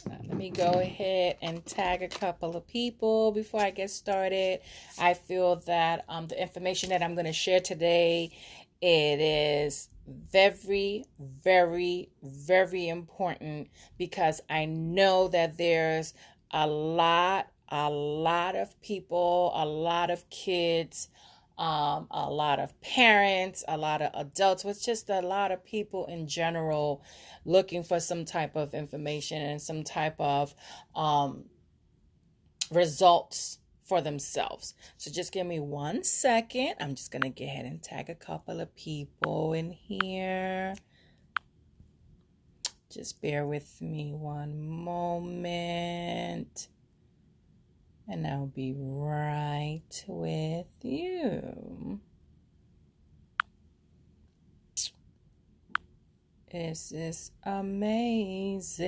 Let me go ahead and tag a couple of people before I get started. I feel that the information that I'm going to share today, it is very, very, very important because I know that there's a lot of people, a lot of kids, a lot of parents, a lot of adults, with just a lot of people in general looking for some type of information and some type of results for themselves. So just give me 1 second. I'm just going to go ahead and tag a couple of people in here. Just bear with me one moment. And I'll be right with you. This is amazing.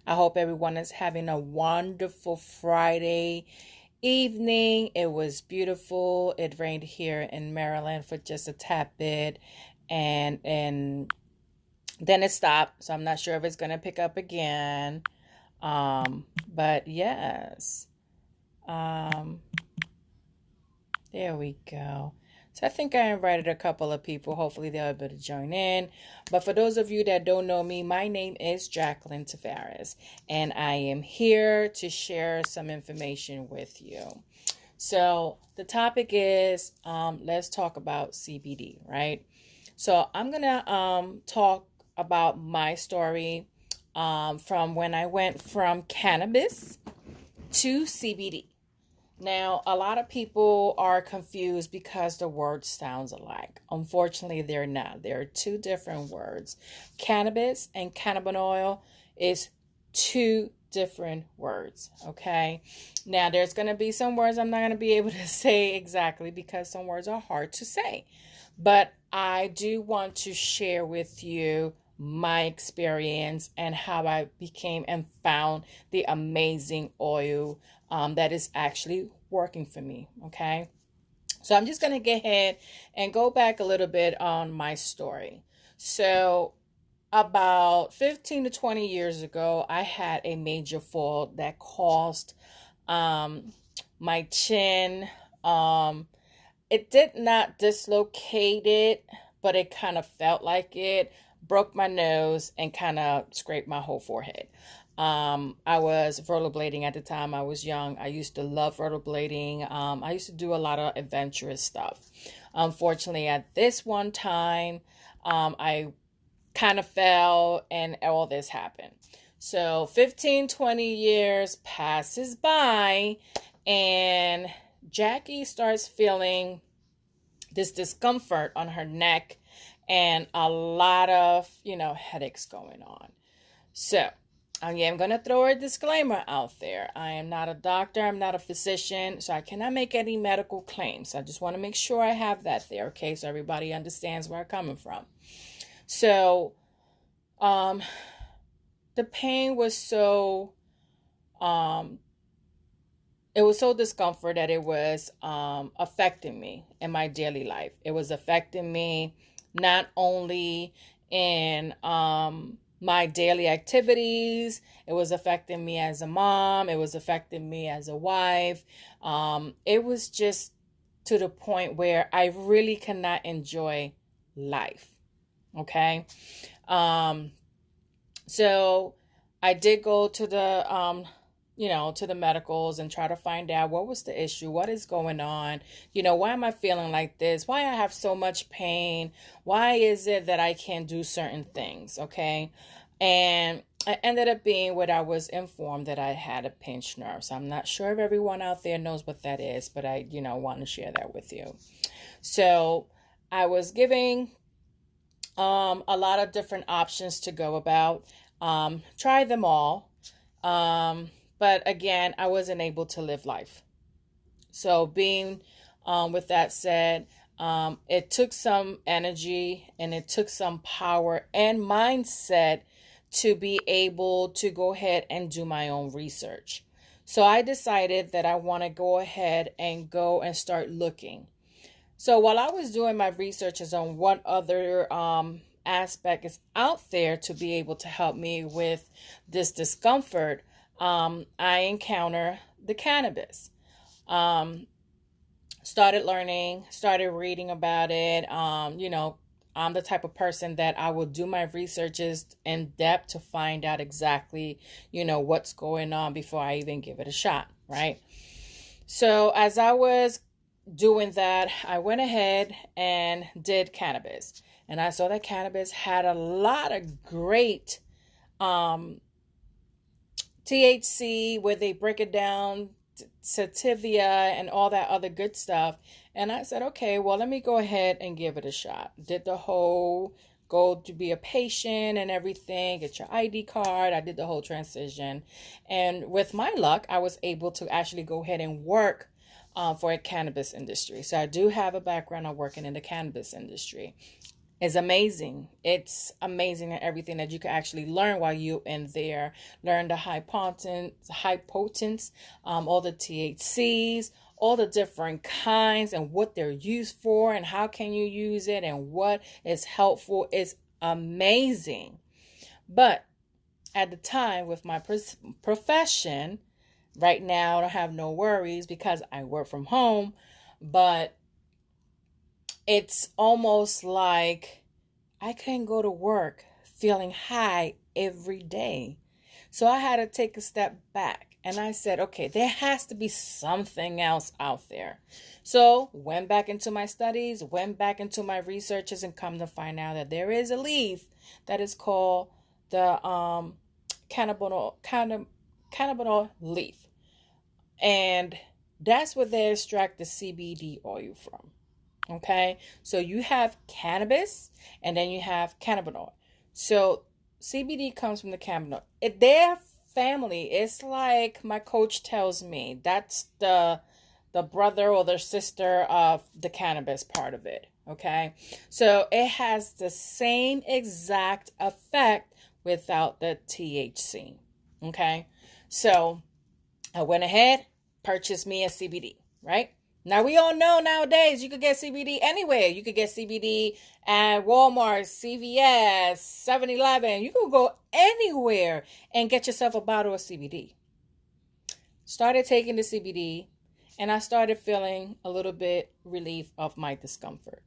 I hope everyone is having a wonderful Friday evening. It was beautiful. It rained here in Maryland for just a tad bit. And then it stopped. So I'm not sure if it's going to pick up again. But yes. There we go. So I think I invited a couple of people. Hopefully they'll be able to join in. But for those of you that don't know me, my name is Jacqueline Tavares, and I am here to share some information with you. So the topic is, let's talk about CBD, right? So I'm going to talk about my story from when I went from cannabis to CBD. Now, a lot of people are confused because the word sounds alike. Unfortunately, they're not. They're two different words. Cannabis and cannabinoid is two different words, okay? Now, there's going to be some words I'm not going to be able to say exactly because some words are hard to say. But I do want to share with you my experience and how I became and found the amazing oil that is actually working for me. Okay. So I'm just going to go ahead and go back a little bit on my story. So about 15 to 20 years ago, I had a major fall that caused my chin. It did not dislocate it, but it kind of felt like it. Broke my nose and kind of scraped my whole forehead. I was rollerblading at the time. I was young. I used to love rollerblading. I used to do a lot of adventurous stuff. Unfortunately, at this one time, I kind of fell and all this happened. So 15, 20 years passes by and Jackie starts feeling this discomfort on her neck and a lot of, headaches going on. So I am going to throw a disclaimer out there. I am not a doctor. I'm not a physician, so I cannot make any medical claims. I just want to make sure I have that there, okay, so everybody understands where I'm coming from. So the pain was so, it was so discomfort that it was affecting me in my daily life. It was affecting me not only in my daily activities, it was affecting me as a mom, it was affecting me as a wife. It was just to the point where I really cannot enjoy life. Okay. So I did go to the to the medicals and try to find out what was the issue, what is going on, why am I feeling like this, why I have so much pain, why is it that I can't do certain things, okay? And I ended up being what I was informed that I had a pinched nerve. So I'm not sure if everyone out there knows what that is, but I, want to share that with you. So I was giving a lot of different options to go about, try them all. But again, I wasn't able to live life. So being with that said, it took some energy and it took some power and mindset to be able to go ahead and do my own research. So I decided that I want to go ahead and go and start looking. So while I was doing my researches on what other aspect is out there to be able to help me with this discomfort, I encounter the cannabis. Um, Started learning, started reading about it. I'm the type of person that I will do my researches in depth to find out exactly, what's going on before I even give it a shot, right? So as I was doing that, I went ahead and did cannabis. And I saw that cannabis had a lot of great um, THC, where they break it down, sativia, and all that other good stuff. And I said, okay, well, let me go ahead and give it a shot. Did the whole go to be a patient and everything, get your ID card. I did the whole transition. And with my luck, I was able to actually go ahead and work for a cannabis industry. So I do have a background of working in the cannabis industry. It's amazing. It's amazing at everything that you can actually learn while you're in there. Learn the high potence, all the THCs, all the different kinds and what they're used for and how can you use it and what is helpful. It's amazing. But at the time with my profession, right now I don't have no worries because I work from home, but it's almost like I couldn't go to work feeling high every day. So I had to take a step back and I said, okay, there has to be something else out there. So went back into my studies, went back into my researches, and come to find out that there is a leaf that is called the cannabinoid leaf. And that's where they extract the CBD oil from. Okay, so you have cannabis and then you have cannabinoid. So CBD comes from the cannabinoid. Their family is like my coach tells me. That's the brother or the sister of the cannabis part of it. Okay, so it has the same exact effect without the THC. Okay, so I went ahead, purchased me a CBD, right? Now, we all know nowadays you could get CBD anywhere. You could get CBD at Walmart, CVS, 7-Eleven. You could go anywhere and get yourself a bottle of CBD. Started taking the CBD, and I started feeling a little bit relief of my discomfort.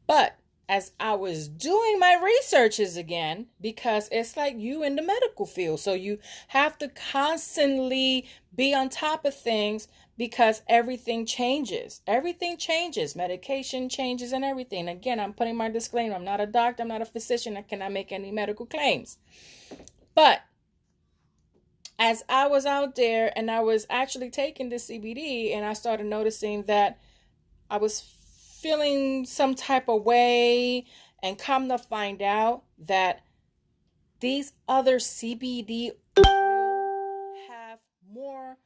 But as I was doing my researches again, because it's like you in the medical field, so you have to constantly be on top of things because everything changes. Everything changes. Medication changes and everything. Again, I'm putting my disclaimer. I'm not a doctor. I'm not a physician. I cannot make any medical claims. But as I was out there and I was actually taking the CBD, and I started noticing that I was feeling some type of way, and come to find out that these other CBD oil have more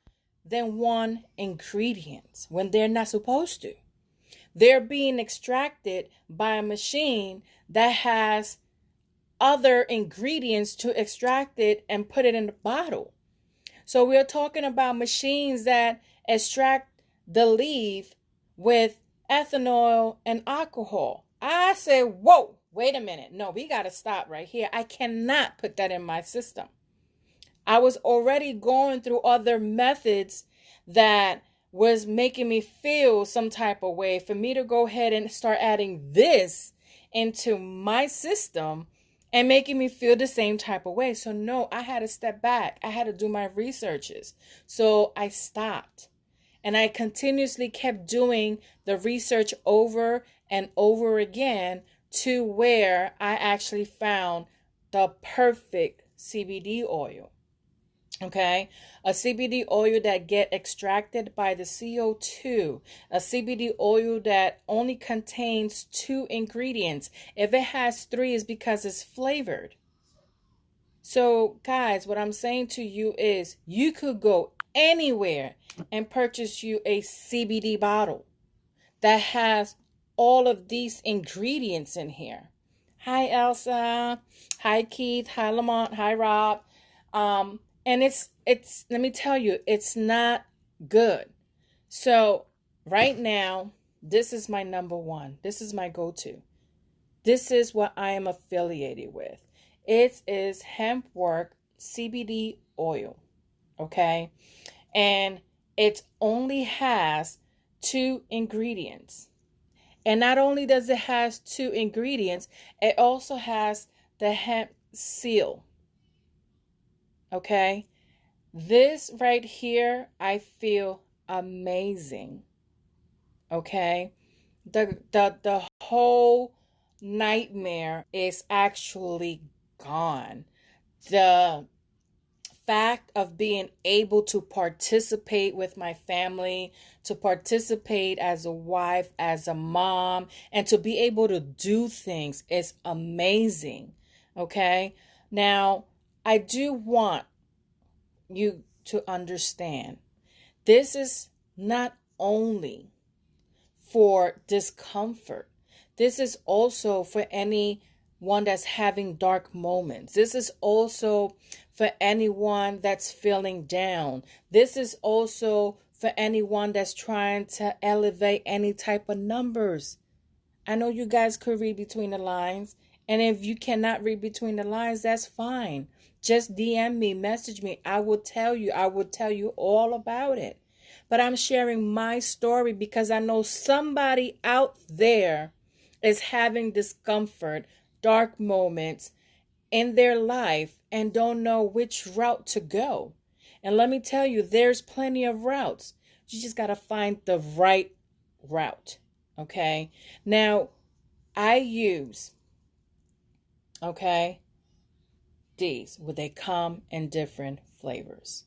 than one ingredient when they're not supposed to. They're being extracted by a machine that has other ingredients to extract it and put it in the bottle. So we're talking about machines that extract the leaf with ethanol and alcohol. I said, whoa, wait a minute. No, we got to stop right here. I cannot put that in my system. I was already going through other methods that was making me feel some type of way. For me to go ahead and start adding this into my system and making me feel the same type of way. So no, I had to step back. I had to do my researches. So I stopped. And I continuously kept doing the research over and over again to where I actually found the perfect CBD oil. Okay, a CBD oil that get extracted by the CO2, a CBD oil that only contains 2 ingredients. If it has 3, it's because it's flavored. So guys, what I'm saying to you is you could go anywhere and purchase you a CBD bottle that has all of these ingredients in here. Hi Elsa, hi Keith, hi Lamont, hi Rob. And it's let me tell you, it's not good. So right now, this is my number one. This is my go-to. This is what I am affiliated with. It is hemp work CBD oil. Okay. And it only has 2 ingredients. And not only does it has 2 ingredients, it also has the hemp seal. Okay. This right here, I feel amazing. Okay. The whole nightmare is actually gone. The fact of being able to participate with my family, to participate as a wife, as a mom, and to be able to do things is amazing. Okay. Now, I do want you to understand this is not only for discomfort. This is also for anyone that's having dark moments. This is also for anyone that's feeling down. This is also for anyone that's trying to elevate any type of numbers. I know you guys could read between the lines. And if you cannot read between the lines, that's fine. Just DM me, message me. I will tell you all about it. But I'm sharing my story because I know somebody out there is having discomfort, dark moments in their life and don't know which route to go. And let me tell you, there's plenty of routes. You just got to find the right route. Okay. Now, I use, okay, these, where they come in different flavors.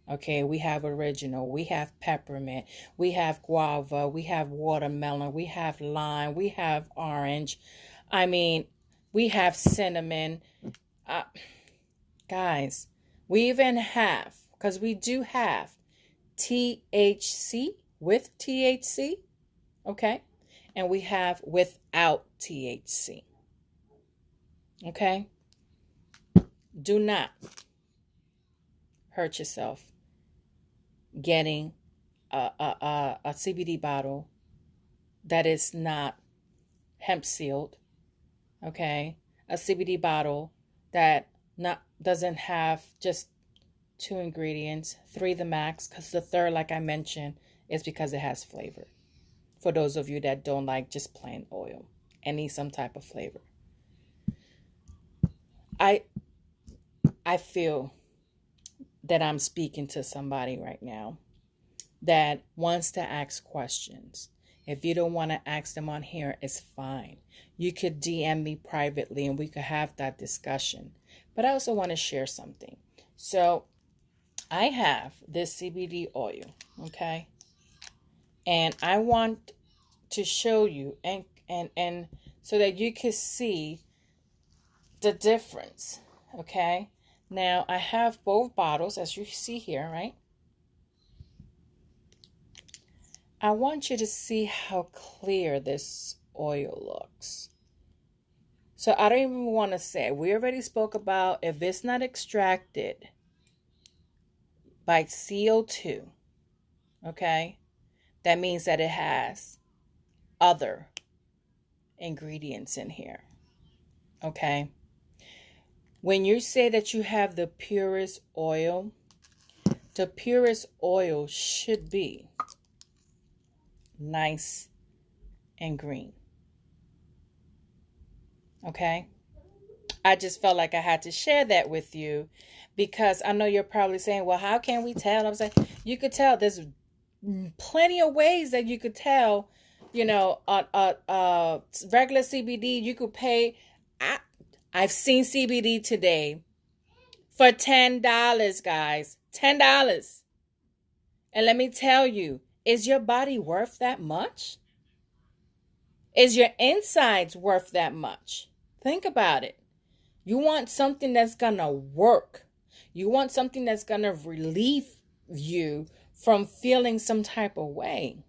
Okay, we have original, we have peppermint, we have guava, we have watermelon, we have lime, we have orange. I mean, we have cinnamon. Guys, we even have, because we do have THC with THC, okay? And we have without THC, okay? Do not hurt yourself getting a CBD bottle that is not hemp sealed, okay? A CBD bottle that doesn't have just 2 ingredients, 3 the max, because the third, like I mentioned, is because it has flavor. For those of you that don't like just plain oil and need some type of flavor. I feel that I'm speaking to somebody right now that wants to ask questions. If you don't want to ask them on here, it's fine. You could DM me privately and we could have that discussion. But I also want to share something. So I have this CBD oil, okay? And I want to show you and so that you can see the difference, okay? Now, I have both bottles, as you see here, right? I want you to see how clear this oil looks. So I don't even want to say, we already spoke about if it's not extracted by CO2, okay? That means that it has other ingredients in here, okay? When you say that you have the purest oil, the purest oil should be nice and green. Okay? I just felt like I had to share that with you because I know you're probably saying, well, how can we tell? I was like, you could tell. There's plenty of ways that you could tell, you know, regular CBD, you could pay. I've seen CBD today for $10, guys. $10. And let me tell you, is your body worth that much? Is your insides worth that much? Think about it. You want something that's going to work. You want something that's going to relieve you from feeling some type of way.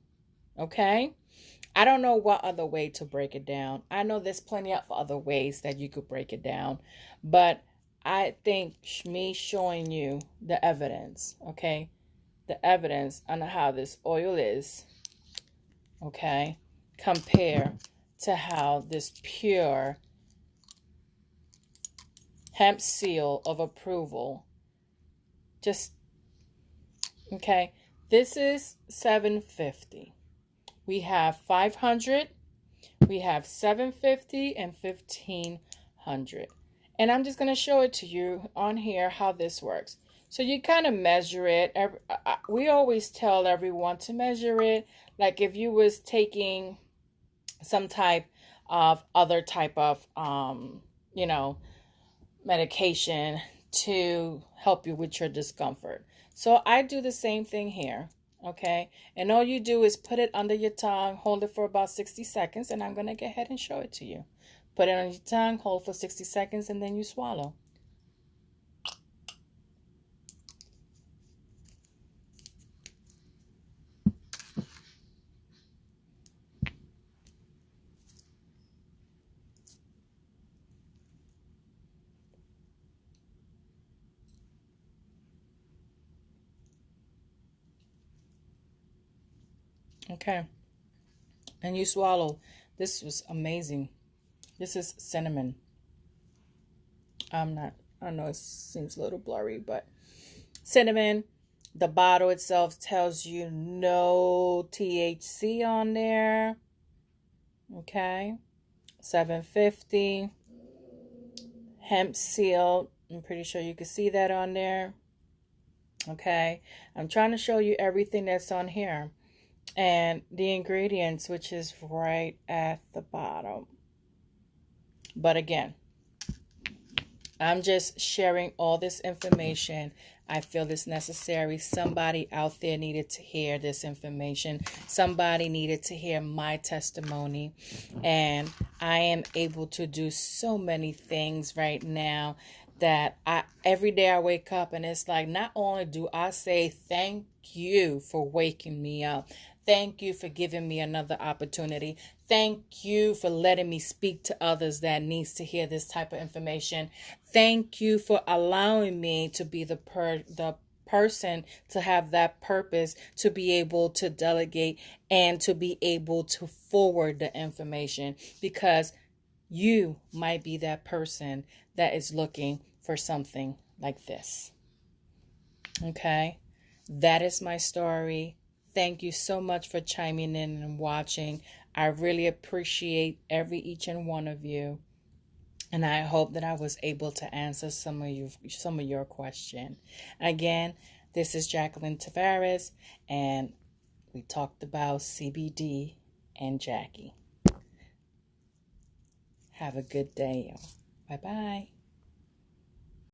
Okay? I don't know what other way to break it down. I know there's plenty of other ways that you could break it down. But I think me showing you the evidence, okay? The evidence on how this oil is, okay? Compare to have this pure hemp seal of approval. Just, okay, this is $750. We have $500, we have $750, and $1,500. And I'm just going to show it to you on here how this works. So you kind of measure it. We always tell everyone to measure it. Like if you was taking some type of other type of, medication to help you with your discomfort. So I do the same thing here. Okay. And all you do is put it under your tongue, hold it for about 60 seconds, and I'm going to go ahead and show it to you. Put it on your tongue, hold for 60 seconds, and then you swallow. Okay. And you swallow. This was amazing. This is cinnamon. I know it seems a little blurry, but cinnamon. The bottle itself tells you no THC on there. Okay. $750. Hemp seal. I'm pretty sure you can see that on there. Okay. I'm trying to show you everything that's on here. And the ingredients, which is right at the bottom. But again, I'm just sharing all this information. I feel it's necessary. Somebody out there needed to hear this information. Somebody needed to hear my testimony. And I am able to do so many things right now that every day I wake up and it's like, not only do I say thank you for waking me up, thank you for giving me another opportunity, thank you for letting me speak to others that needs to hear this type of information, thank you for allowing me to be the person to have that purpose, to be able to delegate and to be able to forward the information, because you might be that person that is looking for something like this. Okay? That is my story. Thank you so much for chiming in and watching. I really appreciate each and one of you. And I hope that I was able to answer some of your question. Again, this is Jacqueline Tavares, and we talked about CBD and Jackie. Have a good day, y'all. Bye-bye.